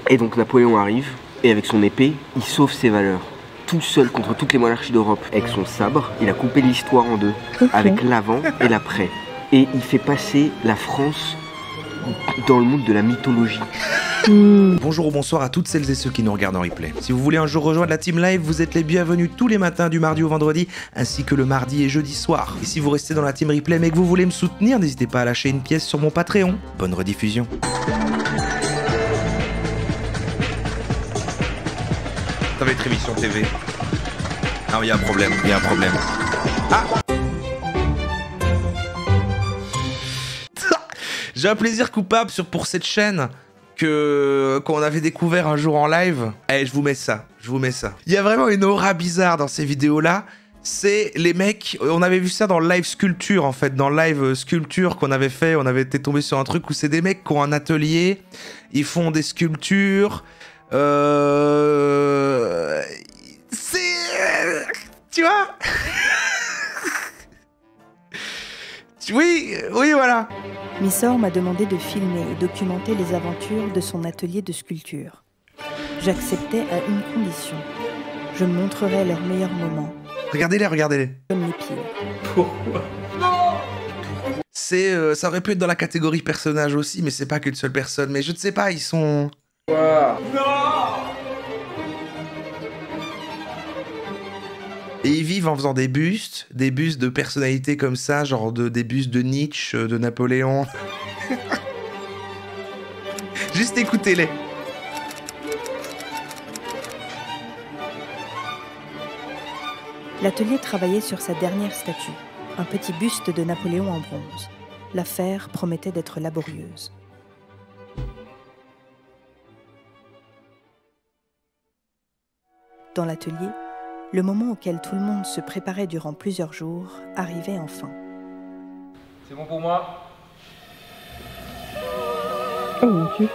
Et donc Napoléon arrive, et avec son épée, il sauve ses valeurs. Tout seul contre toutes les monarchies d'Europe. Avec son sabre, il a coupé l'histoire en deux, avec l'avant et l'après. Et il fait passer la France dans le monde de la mythologie. Bonjour ou bonsoir à toutes celles et ceux qui nous regardent en replay. Si vous voulez un jour rejoindre la team live, vous êtes les bienvenus tous les matins du mardi au vendredi, ainsi que le mardi et jeudi soir. Et si vous restez dans la team replay mais que vous voulez me soutenir, n'hésitez pas à lâcher une pièce sur mon Patreon. Bonne rediffusion. Ça va être émission TV. Ah, il y a un problème, il y a un problème. Ah! J'ai un plaisir coupable pour cette chaîne qu'on avait découvert un jour en live. Eh, je vous mets ça. Il y a vraiment une aura bizarre dans ces vidéos-là. C'est les mecs, on avait vu ça dans le live sculpture en fait, dans le live sculpture qu'on avait fait, on avait été tombé sur un truc où c'est des mecs qui ont un atelier, ils font des sculptures, tu vois. Oui, voilà. Missor m'a demandé de filmer et documenter les aventures de son atelier de sculpture. J'acceptais à une condition. Je montrerai leurs meilleurs moments. Regardez-les. Comme les pires. Pourquoi? Ça aurait pu être dans la catégorie personnage aussi, mais c'est pas qu'une seule personne. Mais je ne sais pas, ils sont... Wow. Et ils vivent en faisant des bustes de personnalités comme ça, genre des bustes de Nietzsche, de Napoléon. Juste écoutez-les. L'atelier travaillait sur sa dernière statue, un petit buste de Napoléon en bronze. L'affaire promettait d'être laborieuse. Dans l'atelier, le moment auquel tout le monde se préparait durant plusieurs jours arrivait enfin. C'est bon pour moi? Oh mon Dieu.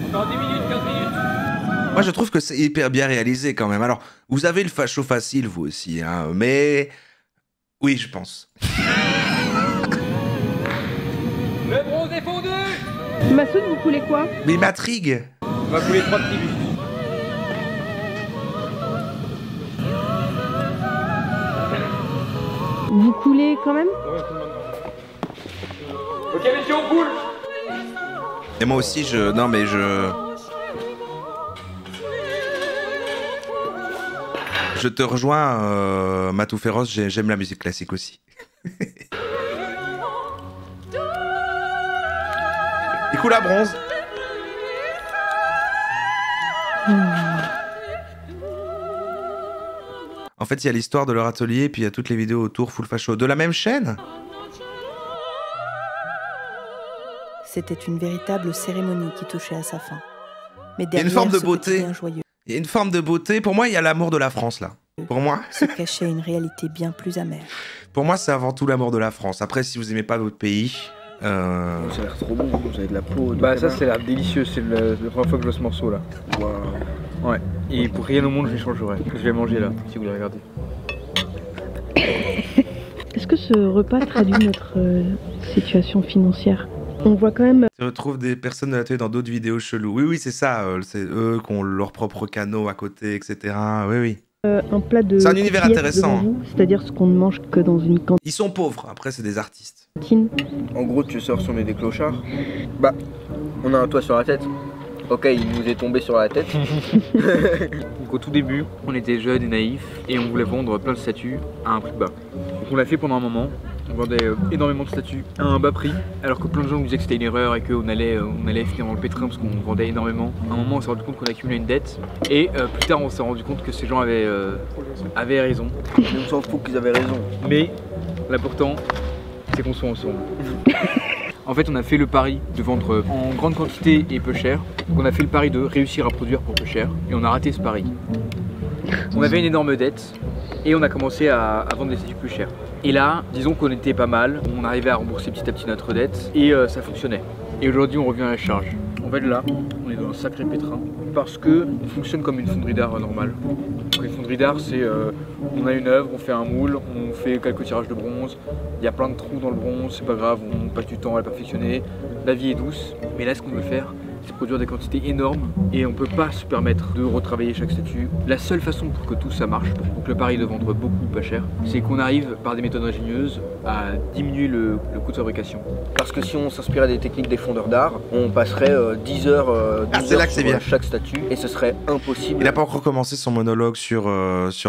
Encore 10 minutes, 15 minutes. Moi, je trouve que c'est hyper bien réalisé quand même. Alors, vous avez le facho facile, vous aussi, hein, mais... Oui, je pense. Le bronze est fondu. Massoud, vous coulez quoi? Mais il m'intrigue. On va couler 3 petits bustes. Vous coulez quand même? Ok messieurs, on coule. Et moi aussi, Non, mais Je te rejoins, Matou Féroce, j'aime la musique classique aussi. Il coule à bronze. En fait, il y a l'histoire de leur atelier, puis il y a toutes les vidéos autour full facho. De la même chaîne? C'était une véritable cérémonie qui touchait à sa fin. Mais Il y a une derrière forme de ce beauté. quotidien joyeux, Il y a une forme de beauté. Pour moi, il y a l'amour de la France, là. Pour moi, se cachait une réalité bien plus amère. pour moi, c'est avant tout l'amour de la France. Après, si vous aimez pas d'autres pays... Ça a l'air trop bon, vous avez de la peau. Bah ça c'est l'air délicieux, c'est la première fois que je vois ce morceau là. Wow. Ouais, et pour rien au monde je l'échangerai. Je vais manger là, si vous le regardez. Est-ce que ce repas traduit notre situation financière? On voit quand même... Tu retrouves des personnes de la télé dans d'autres vidéos cheloues. Oui, c'est ça. C'est eux qui ont leur propre canot à côté, etc. Oui. un plat de... C'est un univers coquillettes intéressant. devant vous, c'est-à-dire ce qu'on ne mange que dans une Ils sont pauvres. Après, c'est des artistes. cantine. En gros, tu sors sur des clochards. Bah, on a un toit sur la tête. Ok, il nous est tombé sur la tête. Donc au tout début, on était jeunes et naïfs et on voulait vendre plein de statues à un prix bas. Donc on l'a fait pendant un moment, on vendait énormément de statues à un bas prix, alors que plein de gens nous disaient que c'était une erreur et qu'on allait finir dans le pétrin parce qu'on vendait énormément. À un moment on s'est rendu compte qu'on accumulait une dette et plus tard on s'est rendu compte que ces gens avaient raison. On s'en fout qu'ils avaient raison. Mais l'important c'est qu'on soit ensemble. En fait, on a fait le pari de vendre en grande quantité et peu cher. Donc on a fait le pari de réussir à produire pour peu cher et on a raté ce pari. On avait une énorme dette et on a commencé à vendre des statues plus chères. Et là, disons qu'on était pas mal, on arrivait à rembourser petit à petit notre dette et ça fonctionnait. Et aujourd'hui, on revient à la charge. En fait, là, on est dans un sacré pétrin parce qu'on fonctionne comme une fonderie d'art normale. Donc, une fonderie d'art, c'est on a une œuvre, on fait un moule, on fait quelques tirages de bronze, il y a plein de trous dans le bronze, c'est pas grave, on passe du temps à le perfectionner. La vie est douce, mais là ce qu'on veut faire, c'est produire des quantités énormes et on peut pas se permettre de retravailler chaque statue. La seule façon pour que tout ça marche, pour que le pari de vendre beaucoup pas cher, c'est qu'on arrive par des méthodes ingénieuses à diminuer le coût de fabrication. Parce que si on s'inspirait des techniques des fondeurs d'art, on passerait 10 heures, 12 heures sur chaque statue et ce serait impossible. Il n'a pas encore commencé son monologue sur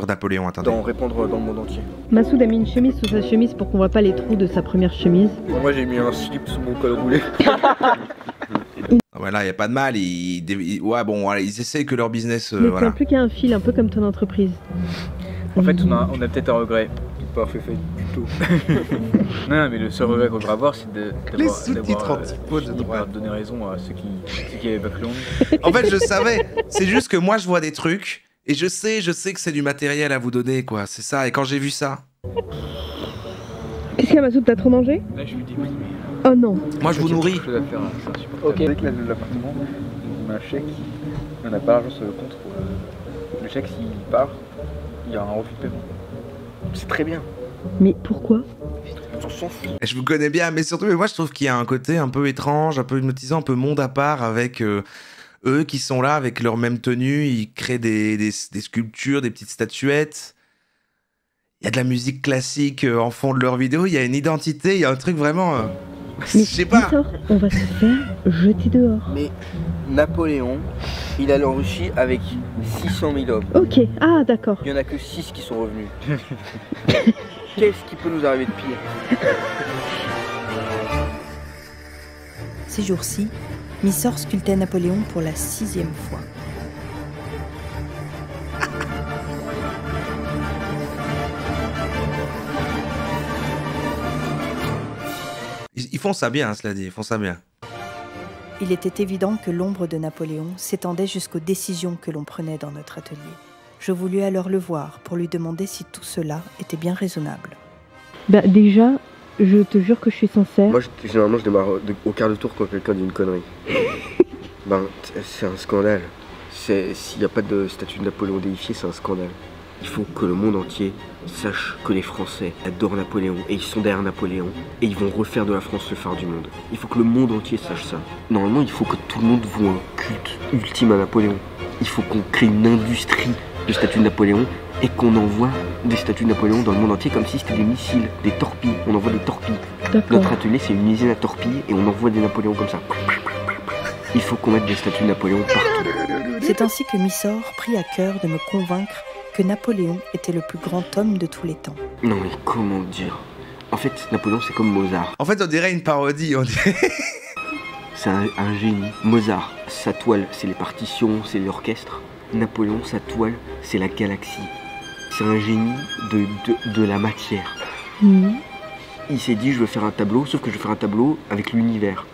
Napoléon, attendez. D'en répandre dans le monde entier. Massoud a mis une chemise sous sa chemise pour qu'on voit pas les trous de sa première chemise. Moi j'ai mis un slip sous mon col roulé. Ouais, là, il n'y a pas de mal. Ouais, bon, voilà, ils essaient que leur business. Mais voilà. c'est plus qu'un fil, un peu comme ton entreprise. En fait, on a peut-être un regret de ne pas avoir fait du tout. Non, mais le seul regret qu'on devrait avoir, c'est Les sous-titres antipodes de droite. donner raison à ceux qui avaient pas cru en nous. En fait, je savais. C'est juste que moi, je vois des trucs et je sais que c'est du matériel à vous donner, quoi. C'est ça. Et quand j'ai vu ça. Qu'est-ce qu'il y a, Massoud, t'as trop mangé? Là, je lui dis, mais. Oh non. Moi, je vous nourris. C'est insupportable. Ok. Avec l'appartement, on a un chèque, on n'a pas l'argent sur le compte pour le chèque, s'il part, il y a un refus de paiement. C'est très bien. Mais pourquoi? On s'en fout. Je vous connais bien, mais surtout, moi, je trouve qu'il y a un côté un peu étrange, un peu hypnotisant, un peu monde à part avec eux qui sont là avec leur même tenue. Ils créent des sculptures, des petites statuettes. Il y a de la musique classique en fond de leurs vidéos. Il y a une identité, il y a un truc vraiment. Je sais pas. On va se faire jeter dehors. Mais Napoléon, il allait en Russie avec 600 000 hommes. Ok, ah d'accord. Il n'y en a que 6 qui sont revenus. Qu'est-ce qui peut nous arriver de pire? Ces jours-ci, Missor sculptait Napoléon pour la 6e fois. Ils font ça bien, hein, cela dit, ils font ça bien. Il était évident que l'ombre de Napoléon s'étendait jusqu'aux décisions que l'on prenait dans notre atelier. Je voulus alors le voir pour lui demander si tout cela était bien raisonnable. Bah déjà, je te jure que je suis sincère. Moi, généralement, je démarre au quart de tour quand quelqu'un dit une connerie. Ben, c'est un scandale. S'il n'y a pas de statue de Napoléon déifiée, c'est un scandale. Il faut que le monde entier sache que les Français adorent Napoléon et ils sont derrière Napoléon et ils vont refaire de la France le phare du monde. Il faut que le monde entier sache ça. Normalement, il faut que tout le monde voue un culte ultime à Napoléon. Il faut qu'on crée une industrie de statues de Napoléon et qu'on envoie des statues de Napoléon dans le monde entier comme si c'était des missiles, des torpilles. On envoie des torpilles. Notre atelier, c'est une usine à torpilles et on envoie des Napoléons comme ça. Il faut qu'on mette des statues de Napoléon partout. C'est ainsi que Missor prit à cœur de me convaincre que Napoléon était le plus grand homme de tous les temps. Non mais comment dire? En fait, Napoléon c'est comme Mozart. En fait, on dirait une parodie, on dirait. C'est un génie. Mozart, sa toile, c'est les partitions, c'est l'orchestre. Napoléon, sa toile, c'est la galaxie. C'est un génie de la matière. Il s'est dit, je veux faire un tableau, sauf que je veux faire un tableau avec l'univers.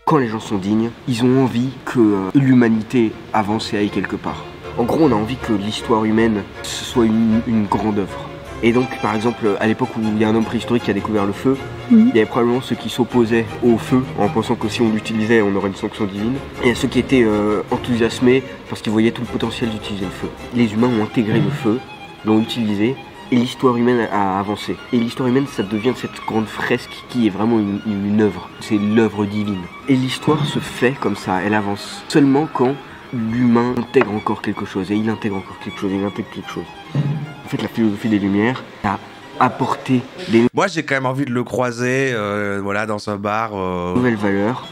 Quand les gens sont dignes, ils ont envie que l'humanité avance et aille quelque part. En gros, on a envie que l'histoire humaine ce soit une grande œuvre. Et donc, par exemple, à l'époque où il y a un homme préhistorique qui a découvert le feu, il y avait probablement ceux qui s'opposaient au feu en pensant que si on l'utilisait, on aurait une sanction divine. Et il y a ceux qui étaient enthousiasmés parce qu'ils voyaient tout le potentiel d'utiliser le feu. Les humains ont intégré le feu, l'ont utilisé, et l'histoire humaine a avancé. Et l'histoire humaine, ça devient cette grande fresque qui est vraiment une œuvre. C'est l'œuvre divine. Et l'histoire se fait comme ça, elle avance. Seulement quand l'humain intègre encore quelque chose, et il intègre encore quelque chose, et il intègre quelque chose. En fait, la philosophie des Lumières a apporté des Moi, j'ai quand même envie de le croiser, voilà, dans un bar. nouvelles valeurs.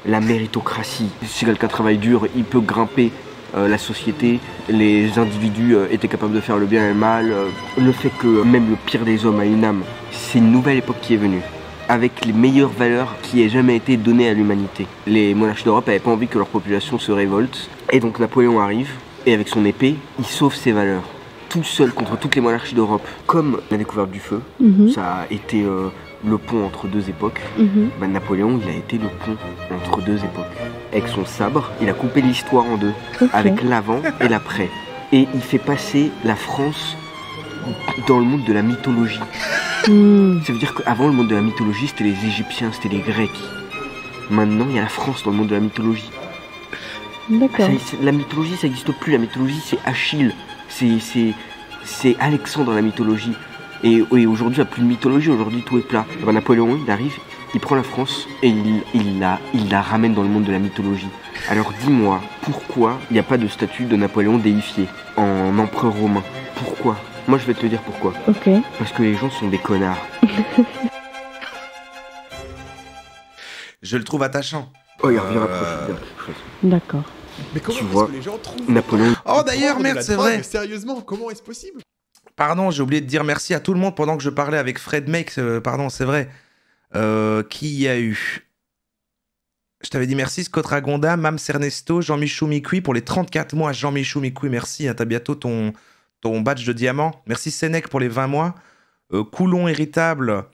La méritocratie. Si quelqu'un travaille dur, il peut grimper la société. Les individus étaient capables de faire le bien et le mal. Le fait que même le pire des hommes a une âme. C'est une nouvelle époque qui est venue, avec les meilleures valeurs qui aient jamais été données à l'humanité. Les monarchies d'Europe n'avaient pas envie que leur population se révolte. Et donc Napoléon arrive, et avec son épée, il sauve ces valeurs. Tout seul contre toutes les monarchies d'Europe. Comme la découverte du feu, ça a été le pont entre deux époques. Napoléon, il a été le pont entre deux époques. Avec son sabre, il a coupé l'histoire en deux, avec l'avant et l'après. Et il fait passer la France dans le monde de la mythologie. Ça veut dire qu'avant, le monde de la mythologie, c'était les Égyptiens, c'était les Grecs. Maintenant, il y a la France dans le monde de la mythologie. D'accord. La mythologie, ça n'existe plus. La mythologie, c'est Achille. C'est Alexandre dans la mythologie. Et aujourd'hui, il n'y a plus de mythologie. Aujourd'hui, tout est plat. Et Napoléon, il arrive, il prend la France et il la ramène dans le monde de la mythologie. Alors dis-moi, pourquoi il n'y a pas de statue de Napoléon déifié en empereur romain? Pourquoi? Moi je vais te le dire pourquoi. Ok. Parce que les gens sont des connards. Je le trouve attachant. Oh, il reviendra profiter de quelque chose. D'accord. Mais comment Tu est-ce vois, que les gens trouvent Napoléon. Oh d'ailleurs, merde, c'est vrai. Sérieusement, comment est-ce possible? Pardon, j'ai oublié de dire merci à tout le monde pendant que je parlais avec Fred Make. Pardon, c'est vrai. Qui y a eu? Je t'avais dit merci, Scott Ragonda, Mams Ernesto, Jean-Michou Micui pour les 34 mois. Jean-Michou Micui, merci. Hein, t'as bientôt ton badge de diamant. Merci Sénèque pour les 20 mois. Coulon Héritable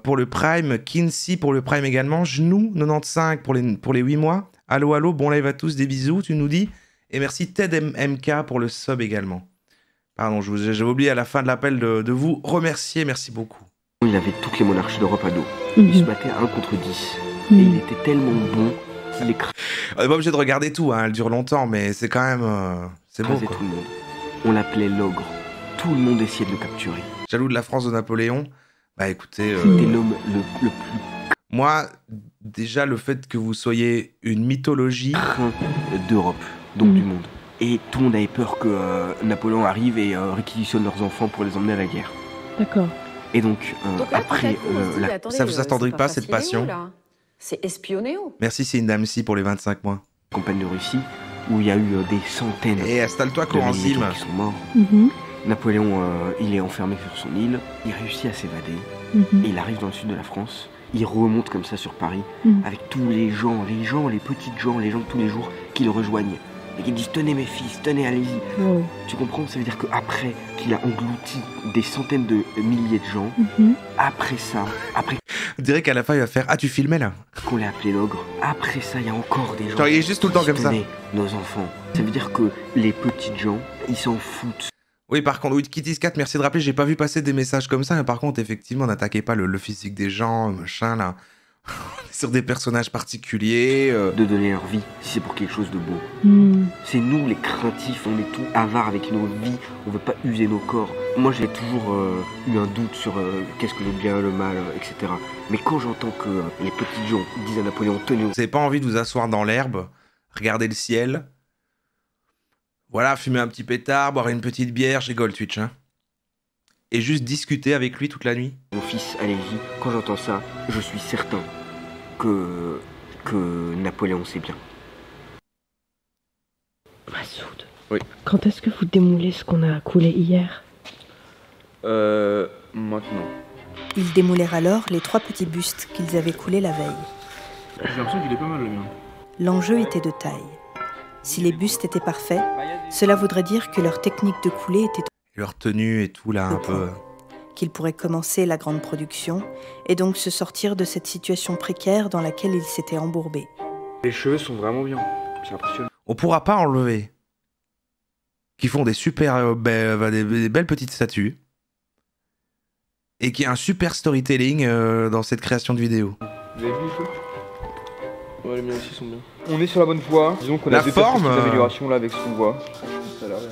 pour le Prime. Kinsey pour le Prime également. Genou 95 pour les 8 mois. Allo, allo, bon live à tous, des bisous, tu nous dis. Et merci Ted MK pour le sub également. Pardon, j'avais oublié à la fin de l'appel de vous remercier, merci beaucoup. Il avait toutes les monarchies d'Europe à dos. Il se battait 1 contre 10. Et il était tellement bon qu'il écrasait On n'est pas obligé de regarder tout, hein, elle dure longtemps, mais c'est quand même... c'est beau, quoi. tout le monde. On l'appelait l'ogre. Tout le monde essayait de le capturer. Jaloux de la France de Napoléon. Bah écoutez... C'était l'homme le plus Moi, déjà, le fait que vous soyez une mythologie... craint d'Europe, donc du monde. Et tout le monde avait peur que Napoléon arrive et réquisitionne leurs enfants pour les emmener à la guerre. D'accord. Et donc, après... ça vous attendrit pas, cette passion? C'est espionnéo. Merci c'est une dame si pour les 25 mois. Campagne de Russie, où il y a eu des centaines Et installe-toi, de milliers de coenzyme. gens qui sont morts. Mhm. Napoléon, il est enfermé sur son île, il réussit à s'évader, Mhm. et il arrive dans le sud de la France, il remonte comme ça sur Paris, Mhm. avec tous les gens, les petites gens, les gens de tous les jours, qui le rejoignent, et qui disent « Tenez mes fils, tenez, allez-y ». Wow. Tu comprends? Ça veut dire qu'après qu'il a englouti des centaines de milliers de gens, Mhm. après ça, après On dirait qu'à la fin, il va faire « Ah, tu filmais, là ?» qu'on l'ait appelé l'ogre, après ça, il y a encore des gens Genre, il est juste tout le temps qui comme ça. tenaient nos enfants. Ça veut dire que les petites gens, ils s'en foutent. Oui, par contre, oui, Kitty4, merci de rappeler, j'ai pas vu passer des messages comme ça, mais par contre, effectivement, n'attaquez pas le physique des gens, machin, là. On est sur des personnages particuliers. De donner leur vie, si c'est pour quelque chose de beau. Mhm. C'est nous les craintifs, on est tout avares avec nos vies, on veut pas user nos corps. Moi j'ai toujours eu un doute sur qu'est-ce que le bien, le mal, etc. Mais quand j'entends que les petits gens disent à Napoléon, tenez, Vous n'avez pas envie de vous asseoir dans l'herbe, regarder le ciel, voilà, fumer un petit pétard, boire une petite bière, j'ai rigole Twitch, hein. Et juste discuter avec lui toute la nuit. mon fils, allez-y, quand j'entends ça, je suis certain que Napoléon sait bien. Massoud. Oui. Quand est-ce que vous démoulez ce qu'on a coulé hier? Maintenant. Ils démoulèrent alors les 3 petits bustes qu'ils avaient coulés la veille. J'ai l'impression qu'il est pas mal le mien. L'enjeu était de taille. Si les bustes étaient parfaits, cela voudrait dire que leur technique de coulée était Leur tenue et tout, là, un peu... qu'ils pourraient commencer la grande production et donc se sortir de cette situation précaire dans laquelle ils s'étaient embourbés. Les cheveux sont vraiment bien. C'est impressionnant. On pourra pas enlever. Qui font des super... des belles petites statues. Et qui a un super storytelling dans cette création de vidéo. Vous avez vu les cheveux? Ouais, les miens aussi sont bien. On est sur la bonne voie. Disons qu'on a La deux forme, petites améliorations là avec ce qu'on voit. Ça a l'air bien.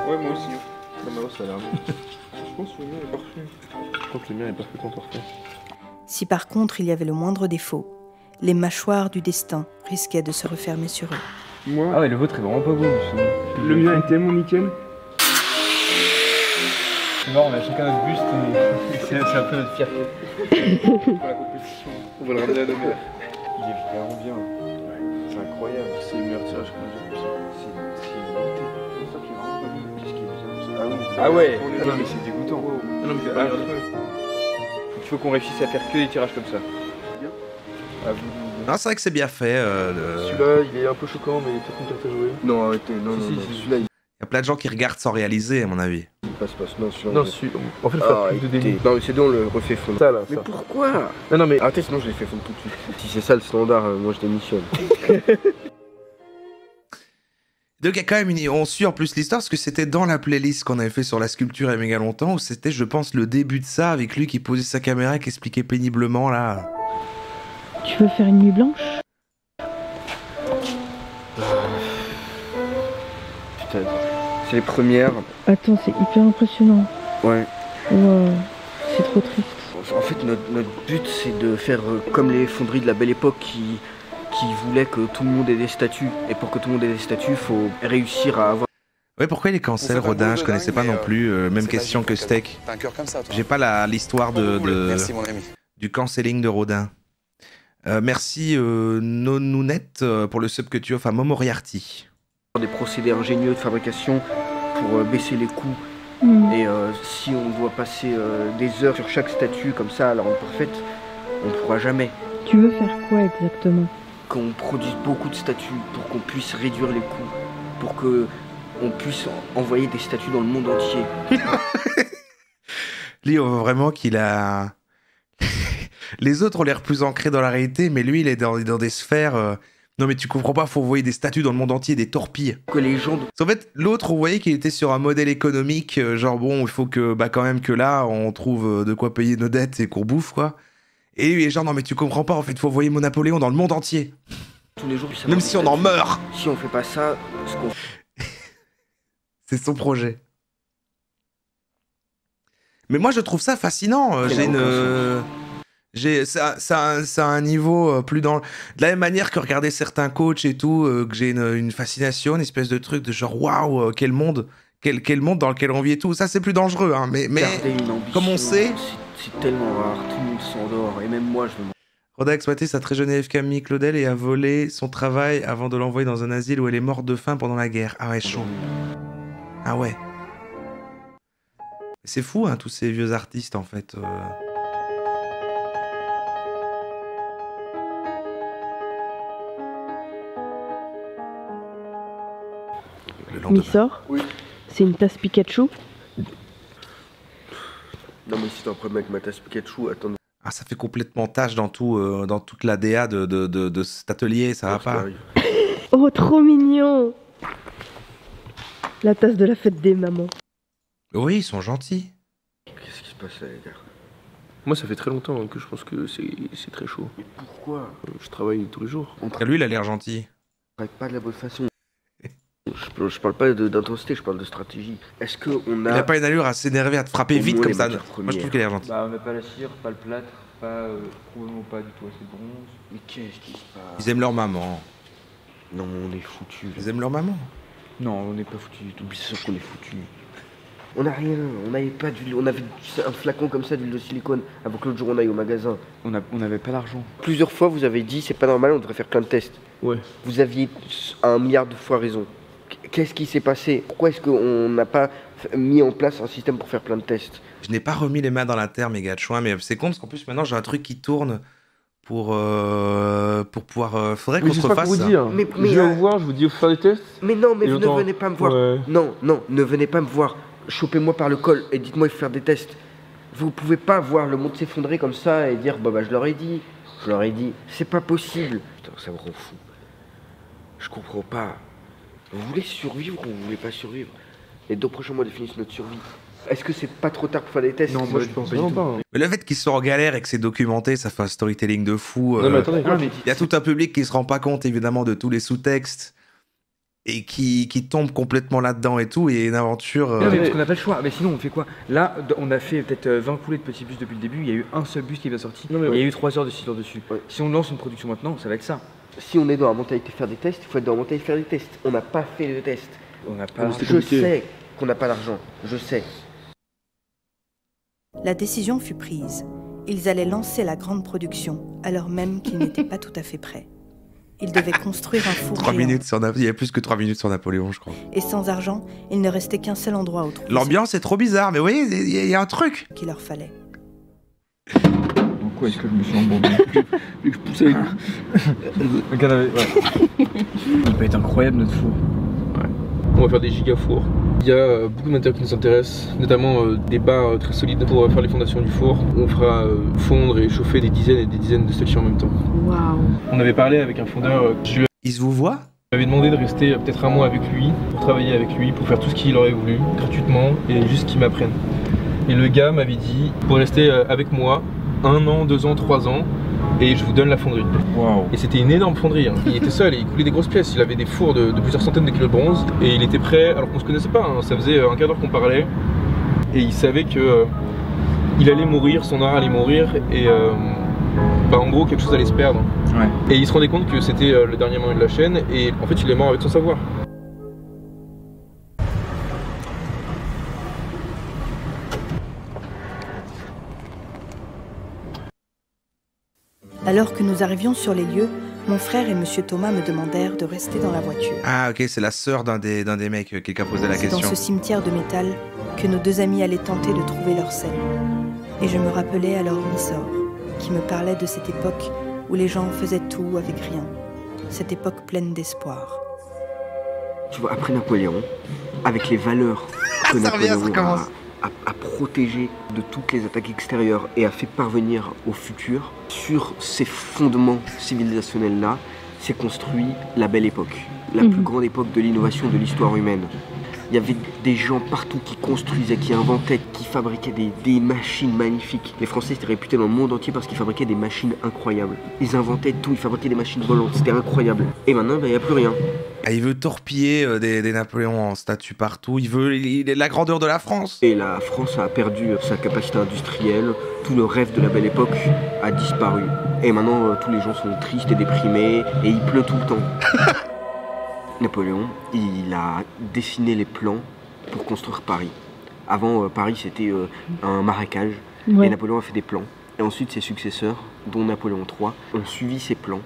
Ouais, moi aussi. Non, mais ouais, ça a l'air bien. Je pense que le mien est parfait. Je crois que le mien est parfaitement parfait. Si par contre il y avait le moindre défaut, les mâchoires du destin risquaient de se refermer sur eux. Moi. Ah ouais, le vôtre est vraiment pas beau. Le mien est tellement nickel. C'est marrant, on a chacun notre buste et c'est un peu notre fierté. Pour la compétition. On va le ramener à la mer. Il est vraiment bien. C'est incroyable. C'est le meilleur tirage qu'on a déjà vu. C'est une beauté. C'est ça qui est vraiment pas bien. Qu'est-ce qui est bien? Ah ouais. Ah non mais c'est dégoûtant. Ah non mais il faut qu'on réussisse à faire que des tirages comme ça. À vous. Non, c'est vrai que c'est bien fait. Celui-là, il est un peu choquant, mais par contre, t'as joué. Non, arrêtez, non, Si, non, si, non. si. Celui-là, il Il y a plein de gens qui regardent sans réaliser, à mon avis. passe, non, celui-là. Non, en fait, Ah, plus de début. arrêtez. Non, mais c'est bon, on le refait fondre. Ça là, Mais ça. pourquoi? Non, non, mais Arrêtez, sinon je les fais fondre tout de suite. Si c'est ça le standard, moi je démissionne. Donc il y a quand même on suit en plus l'histoire parce que c'était dans la playlist qu'on avait fait sur la sculpture il y a méga longtemps où c'était je pense le début de ça avec lui qui posait sa caméra et qui expliquait péniblement là. Tu veux faire une nuit blanche? Putain, c'est les premières. Attends, c'est hyper impressionnant. Ouais. Wow, c'est trop triste. En fait, notre but, c'est de faire comme les fonderies de la Belle Époque qui voulaient que tout le monde ait des statuts. Et pour que tout le monde ait des statuts, il faut réussir à avoir... Ouais, pourquoi il est cancel, Rodin? Je connaissais pas non plus. Même question que Steak. T'as un cœur comme ça, toi. J'ai pas l'histoire Merci, mon ami. du cancelling de Rodin. Merci Nonounette pour le sub que tu offres à Momoriarty. des procédés ingénieux de fabrication pour baisser les coûts. Et si on doit passer des heures sur chaque statue comme ça à la rendre parfaite, on ne pourra jamais. Tu veux faire quoi exactement? Qu'on produise beaucoup de statues pour qu'on puisse réduire les coûts, pour que on puisse envoyer des statues dans le monde entier. Lui, on voit vraiment qu'il a... Les autres ont l'air plus ancrés dans la réalité, mais lui, il est dans des sphères... Non mais tu comprends pas, faut envoyer des statues dans le monde entier, des torpilles. Que les gens... En fait, l'autre, on voyait qu'il était sur un modèle économique, genre bon, il faut que, quand même que là, on trouve de quoi payer nos dettes et qu'on bouffe, quoi. Et lui, il est genre, non mais tu comprends pas, en fait, il faut envoyer mon Napoléon dans le monde entier. Tous les jours, même si on en meurt. Si on fait pas ça, ce qu'on... C'est son projet. Mais moi, je trouve ça fascinant. Ça a un niveau plus dans... De la même manière que regarder certains coachs et tout, que j'ai une fascination, une espèce de truc de genre, waouh, quel monde dans lequel on vit et tout. Ça, c'est plus dangereux, hein. Mais comme on sait... C'est tellement rare, tout le monde s'endort, et même moi, je me... Rodin a exploité sa très jeune élève Camille Claudel et a volé son travail avant de l'envoyer dans un asile où elle est morte de faim pendant la guerre. Ah ouais, chaud. Ah ouais. C'est fou, hein, tous ces vieux artistes, en fait. Missor, oui. C'est une tasse Pikachu? Non mais si t'as un problème avec ma tasse Pikachu, attends... Ah, ça fait complètement tâche dans toute la DA de cet atelier, ça va pas. Oh, trop mignon! La tasse de la fête des mamans. Oui, ils sont gentils. Qu'est-ce qui se passe là, les gars? Moi, ça fait très longtemps que je pense que c'est très chaud. Mais pourquoi? Je travaille tous les jours. Lui, il a l'air gentil. On travaille pas de la bonne façon. Je parle pas d'intensité, je parle de stratégie. Est-ce qu'on a... Il a pas une allure à s'énerver, à te frapper vite comme ça. Moi, je trouve qu'il a l'air gentil. Bah, on n'a pas la cire, pas le plâtre, probablement pas du tout assez de bronze. Mais qu'est-ce qui se passe? Ils aiment leur maman. Non, on est foutus. Ils aiment leur maman. Non, on n'est pas foutus du tout. C'est sûr qu'on est foutus. On a rien, on n'avait pas d'huile, on avait un flacon comme ça d'huile de silicone avant que l'autre jour on aille au magasin. On n'avait pas d'argent. Plusieurs fois vous avez dit c'est pas normal, on devrait faire plein de tests. Ouais. Vous aviez 1 milliard de fois raison. Qu'est-ce qui s'est passé? Pourquoi est-ce qu'on n'a pas mis en place un système pour faire plein de tests? Je n'ai pas remis les mains dans la terre, mes gars de chouin, mais c'est con parce qu'en plus maintenant j'ai un truc qui tourne pour pouvoir... faudrait qu'on se refasse vous ça. dire. Mais je viens vous voir, je vous dis faut faire des tests. Mais non, mais Et vous ne venez pas me voir. Ouais. Non, ne venez pas me voir. Chopez-moi par le col et dites-moi il faut faire des tests. Vous pouvez pas voir le monde s'effondrer comme ça et dire bah je leur ai dit. C'est pas possible. Putain, ça me rend fou. Je comprends pas. Vous voulez survivre ou vous voulez pas survivre? Les 2 prochains mois définissent notre survie. Est-ce que c'est pas trop tard pour faire des tests? Non, moi je pense pas du tout. Mais le fait qu'ils soient en galère et que c'est documenté, ça fait un storytelling de fou. Non mais attendez, Il y a tout un public qui se rend pas compte évidemment de tous les sous-textes et qui tombe complètement là-dedans et tout, et une aventure... Non, mais parce qu'on n'a pas le choix. Mais sinon, on fait quoi? Là, on a fait peut-être 20 coulées de petits bus depuis le début. Il y a eu un seul bus qui est bien sorti. Non, mais Il y a eu 3 heures de silence dessus. Ouais. Si on lance une production maintenant, ça va être ça. Si on est dans la mentalité de faire des tests, il faut être dans la mentalité de faire des tests. On n'a pas fait de tests. On n'a pas. Je sais qu'on n'a pas d'argent. Je sais. La décision fut prise. Ils allaient lancer la grande production, alors même qu'ils n'étaient pas tout à fait prêts. Ils devaient construire un four 3 géant. minutes sur il y a plus que 3 minutes sur Napoléon, je crois. Et sans argent, il ne restait qu'un seul endroit où trouver L'ambiance est trop bizarre, mais vous voyez, il y a un truc. ce qu'il leur fallait. Pourquoi est-ce que je me suis embourbé? vu que je poussais avec Il peut être incroyable notre four. On va faire des gigafours. Il y a beaucoup de matériaux qui nous intéressent, notamment des barres très solides pour faire les fondations du four. On fera fondre et chauffer des dizaines et des dizaines de statues en même temps. Waouh! On avait parlé avec un fondeur, je lui Ils se vous voient? avais demandé de rester peut-être 1 mois avec lui, pour travailler avec lui, pour faire tout ce qu'il aurait voulu, gratuitement, et juste qu'il m'apprenne. Et le gars m'avait dit, pour rester avec moi, 1 an, 2 ans, 3 ans, et je vous donne la fonderie. Waouh. Et c'était une énorme fonderie, hein. Il était seul et il coulait des grosses pièces, il avait des fours de plusieurs centaines de kilos de bronze, et il était prêt, alors qu'on se connaissait pas, hein. Ça faisait un quart d'heure qu'on parlait, et il savait que il allait mourir, son art allait mourir et en gros quelque chose allait se perdre. Ouais. Et il se rendait compte que c'était le dernier moment de la chaîne et en fait il est mort avec son savoir. Alors que nous arrivions sur les lieux, mon frère et monsieur Thomas me demandèrent de rester dans la voiture. Ah ok, c'est la sœur d'un des mecs qui a posé la C'est question. dans ce cimetière de métal que nos deux amis allaient tenter de trouver leur scène. Et je me rappelais alors Missor, qui me parlait de cette époque où les gens faisaient tout avec rien. Cette époque pleine d'espoir. Tu vois, après Napoléon, avec les valeurs que Napoléon a protégées de toutes les attaques extérieures et a fait parvenir au futur, sur ces fondements civilisationnels-là, s'est construit la belle époque, la plus grande époque de l'innovation de l'histoire humaine. Il y avait des gens partout qui construisaient, qui inventaient, qui fabriquaient des machines magnifiques. Les Français étaient réputés dans le monde entier parce qu'ils fabriquaient des machines incroyables. Ils inventaient tout, ils fabriquaient des machines volantes, c'était incroyable. Et maintenant, il n'y a plus rien. Ah, il veut torpiller des Napoléons en statue partout, il est la grandeur de la France. Et la France a perdu sa capacité industrielle, tout le rêve de la belle époque a disparu. Et maintenant, tous les gens sont tristes et déprimés, et il pleut tout le temps. Napoléon, il a dessiné les plans pour construire Paris. Avant, Paris, c'était un marécage, et Napoléon a fait des plans. Et ensuite, ses successeurs, dont Napoléon III, ont suivi ces plans,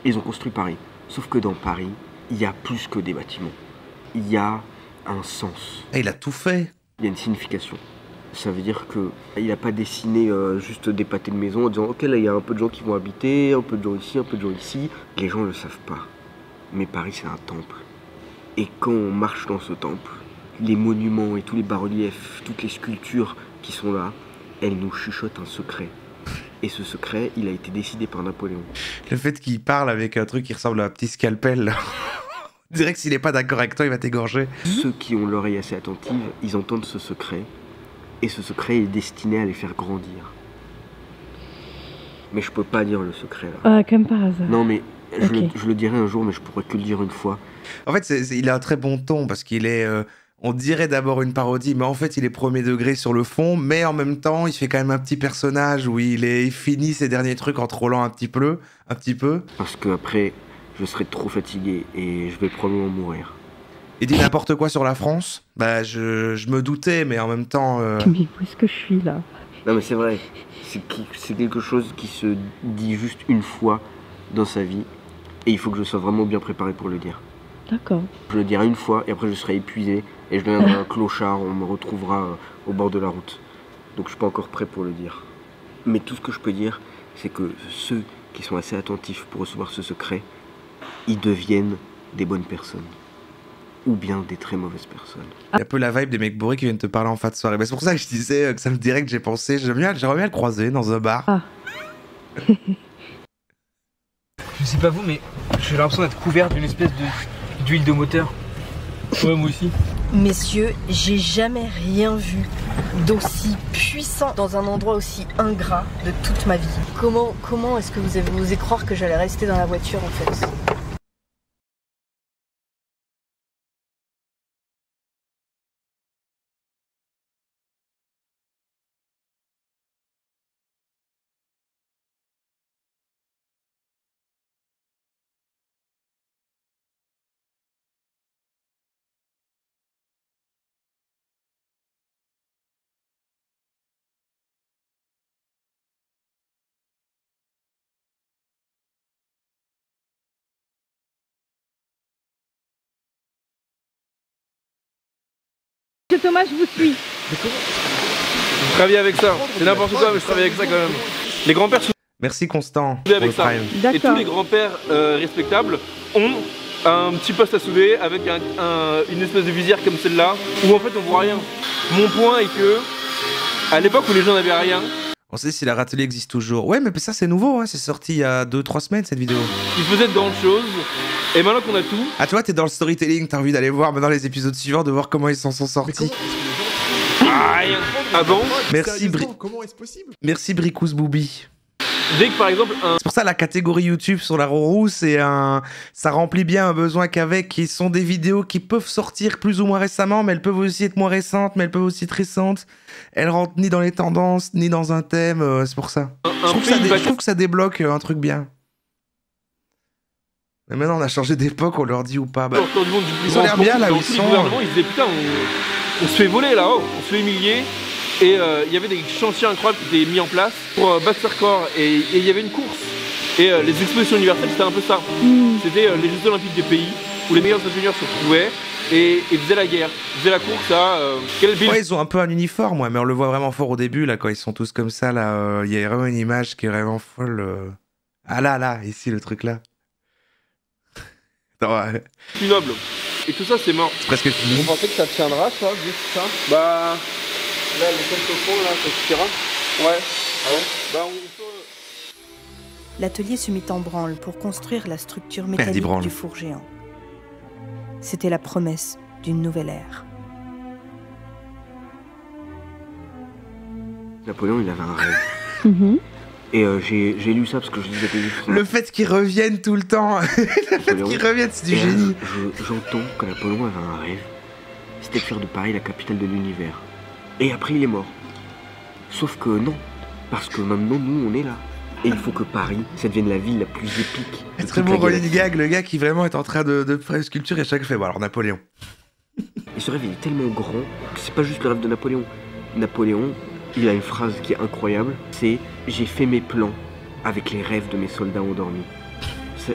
et ils ont construit Paris. Sauf que dans Paris, il y a plus que des bâtiments. Il y a un sens. Ah, il a tout fait. Il y a une signification. Ça veut dire qu'il n'a pas dessiné juste des pâtés de maison en disant « Ok, là, il y a un peu de gens qui vont habiter, un peu de gens ici, un peu de gens ici. » Les gens ne le savent pas. Mais Paris, c'est un temple. Et quand on marche dans ce temple, les monuments et tous les bas-reliefs, toutes les sculptures qui sont là, elles nous chuchotent un secret. Et ce secret, il a été décidé par Napoléon. Le fait qu'il parle avec un truc qui ressemble à un petit scalpel, là. On dirait que s'il n'est pas d'accord avec toi, il va t'égorger. Ceux qui ont l'oreille assez attentive, ils entendent ce secret. Et ce secret est destiné à les faire grandir. Mais je peux pas dire le secret, là. Ah, comme par hasard. Non, mais Ok. je le dirai un jour, mais je pourrais que le dire une fois. En fait, il a un très bon ton parce qu'il est... on dirait d'abord une parodie, mais en fait, il est premier degré sur le fond, mais en même temps, il fait quand même un petit personnage où il finit ses derniers trucs en trollant un petit peu. Parce qu'après, je serai trop fatigué et je vais probablement mourir. Il dit n'importe quoi sur la France. Bah, je me doutais, mais en même temps... Mais où est-ce que je suis là? Non, mais c'est vrai. C'est quelque chose qui se dit juste une fois dans sa vie. Et il faut que je sois vraiment bien préparé pour le dire. D'accord. Je le dirai une fois et après je serai épuisé. Et je deviendrai un clochard, on me retrouvera au bord de la route. Donc je suis pas encore prêt pour le dire. Mais tout ce que je peux dire, c'est que ceux qui sont assez attentifs pour recevoir ce secret, ils deviennent des bonnes personnes. Ou bien des très mauvaises personnes. Il y a un peu la vibe des mecs bourrés qui viennent te parler en fin de soirée. Bah, c'est pour ça que je disais que ça me dirait que j'ai pensé. J'aimerais bien le croiser dans un bar. Ah. Je sais pas vous, mais j'ai l'impression d'être couvert d'une espèce d'huile de moteur. Ouais, moi aussi. Messieurs, j'ai jamais rien vu d'aussi puissant dans un endroit aussi ingrat de toute ma vie. Comment est-ce que vous avez osé croire que j'allais rester dans la voiture en fait? Monsieur Thomas, je vous suis. Je travaille avec ça. C'est n'importe quoi, mais je travaille avec ça quand même. Les grands-pères sont Merci Constant. avec pour le ça. prime. Et tous D'accord. les grands-pères respectables ont un petit poste à soulever avec une espèce de visière comme celle-là où en fait on voit rien. Mon point est que à l'époque où les gens n'avaient rien, On sait si la râtelier existe toujours. Ouais, mais ça c'est nouveau, hein. C'est sorti il y a 2-3 semaines cette vidéo. ils faisaient de grandes choses. Et maintenant qu'on a tout, Ah, tu vois, t'es dans le storytelling, t'as envie d'aller voir maintenant les épisodes suivants, de voir comment ils s'en sont sortis. rien. Avant, Merci, Comment est-ce possible? Merci Bricous Boubi. dès que par exemple C'est pour ça la catégorie YouTube sur la Rorou, ça remplit bien un besoin qu'avec, qui sont des vidéos qui peuvent sortir plus ou moins récemment, mais elles peuvent aussi être moins récentes, mais elles peuvent aussi être récentes. Elles rentrent ni dans les tendances, ni dans un thème, c'est pour ça. Je trouve que ça débloque un truc bien. Mais maintenant on a changé d'époque, on leur dit ou pas. Bah, ils ont l'air bien là où ils sont. Le gouvernement, ils disaient putain, on se fait voler là, oh, on se fait humilier. Et il y avait des chantiers incroyables qui étaient mis en place pour battre ce record. Et il y avait une course. Et les expositions universelles, c'était un peu ça. C'était les Jeux Olympiques des pays où les meilleurs ingénieurs se retrouvaient et faisaient la guerre, faisaient la course à ouais, ils ont un peu un uniforme, ouais, mais on le voit vraiment fort au début, là, quand ils sont tous comme ça. Là, il y a vraiment une image qui est vraiment folle. Ah là, ici, le truc là. Plus noble. Et tout ça, c'est mort. C'est presque fini. Vous pensez que ça tiendra, ça, juste ça? Bah. Là, les quelques au fond, là, ça suffira? Ouais. Ah ouais? Bah, on peut. L'atelier se mit en branle pour construire la structure métallique du four géant. C'était la promesse d'une nouvelle ère. Napoléon, il avait un rêve. Et j'ai lu ça parce que je disais que le fait qu'ils reviennent tout le temps, le fait qu'ils reviennent, c'est du génie. J'entends que Napoléon avait un rêve, c'était de faire de Paris la capitale de l'univers. Et après il est mort. Sauf que non, parce que maintenant nous on est là. Et il faut que Paris, ça devienne la ville la plus épique. C'est très bon running gag, le gars qui vraiment est en train de faire une sculpture et chaque fois, bon alors Napoléon. Et ce rêve il est tellement grand que c'est pas juste le rêve de Napoléon. Napoléon, il a une phrase qui est incroyable, c'est « J'ai fait mes plans avec les rêves de mes soldats endormis ».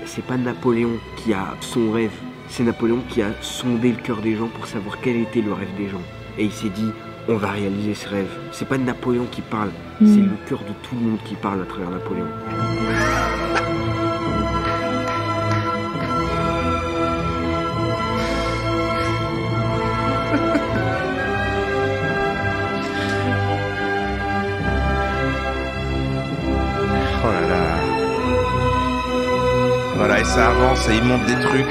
C'est pas Napoléon qui a son rêve, c'est Napoléon qui a sondé le cœur des gens pour savoir quel était le rêve des gens. Et il s'est dit « On va réaliser ce rêve ». C'est pas Napoléon qui parle, c'est le cœur de tout le monde qui parle à travers Napoléon. Oh là là. Voilà, et ça avance et ils montent des trucs.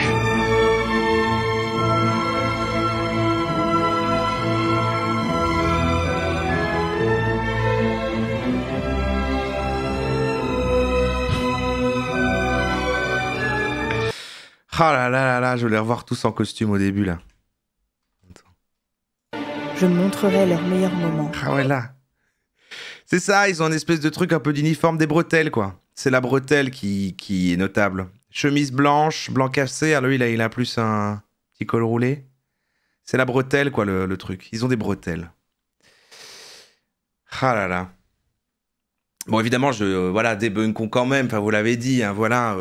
Oh là là là, je voulais revoir tous en costume au début là. Je montrerai leurs meilleurs moments. Ah ouais là. C'est ça, ils ont une espèce de truc un peu d'uniforme, des bretelles, quoi. C'est la bretelle qui est notable. Chemise blanche, blanc cassé. Alors lui, il a plus un petit col roulé. C'est la bretelle, quoi, le truc. Ils ont des bretelles. Ah là là. Bon, évidemment, voilà, débunkons quand même. Enfin, vous l'avez dit, hein, voilà.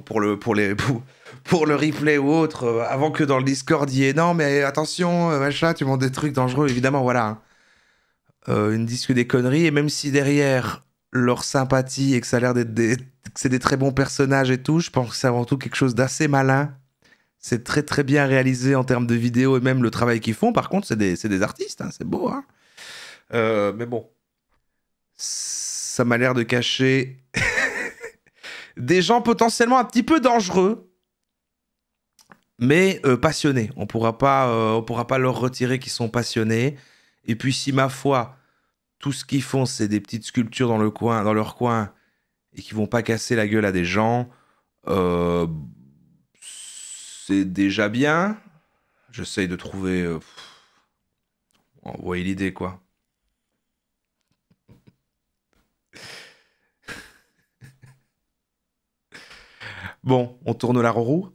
Pour le replay ou autre, avant que dans le Discord, il y ait non, mais attention, machin, tu montes des trucs dangereux. Évidemment, voilà. Hein. Ils ne disent que des conneries, et même si derrière leur sympathie et que ça a l'air que c'est des très bons personnages et tout, je pense que c'est avant tout quelque chose d'assez malin. C'est très très bien réalisé en termes de vidéo et même le travail qu'ils font. Par contre, c'est des artistes, hein, c'est beau. Hein. Mais bon, ça m'a l'air de cacher des gens potentiellement un petit peu dangereux, mais passionnés. On pourra pas leur retirer qu'ils sont passionnés. Et puis si, ma foi, tout ce qu'ils font, c'est des petites sculptures dans leur coin, et qui vont pas casser la gueule à des gens, c'est déjà bien. J'essaye de trouver... vous voyez l'idée, quoi. Bon, on tourne la roue.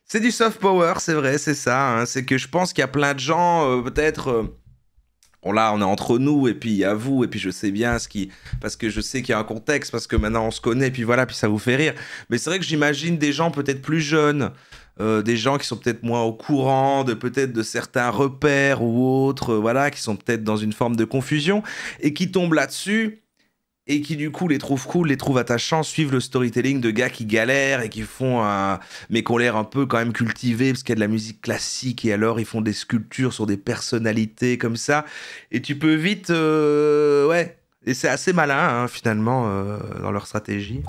C'est du soft power, c'est vrai, c'est ça. Hein. C'est que je pense qu'il y a plein de gens, peut-être... bon là, on est entre nous, et puis il y a vous, et puis je sais bien parce que je sais qu'il y a un contexte, parce que maintenant on se connaît, puis voilà, puis ça vous fait rire. Mais c'est vrai que j'imagine des gens peut-être plus jeunes, des gens qui sont peut-être moins au courant de certains repères ou autres, voilà, qui sont peut-être dans une forme de confusion, et qui tombent là-dessus... et qui du coup les trouvent cool, les trouvent attachants, suivent le storytelling de gars qui galèrent et qui font mais qui ont l'air un peu quand même cultivés parce qu'il y a de la musique classique et alors ils font des sculptures sur des personnalités comme ça et tu peux vite ouais, et c'est assez malin hein, finalement dans leur stratégie.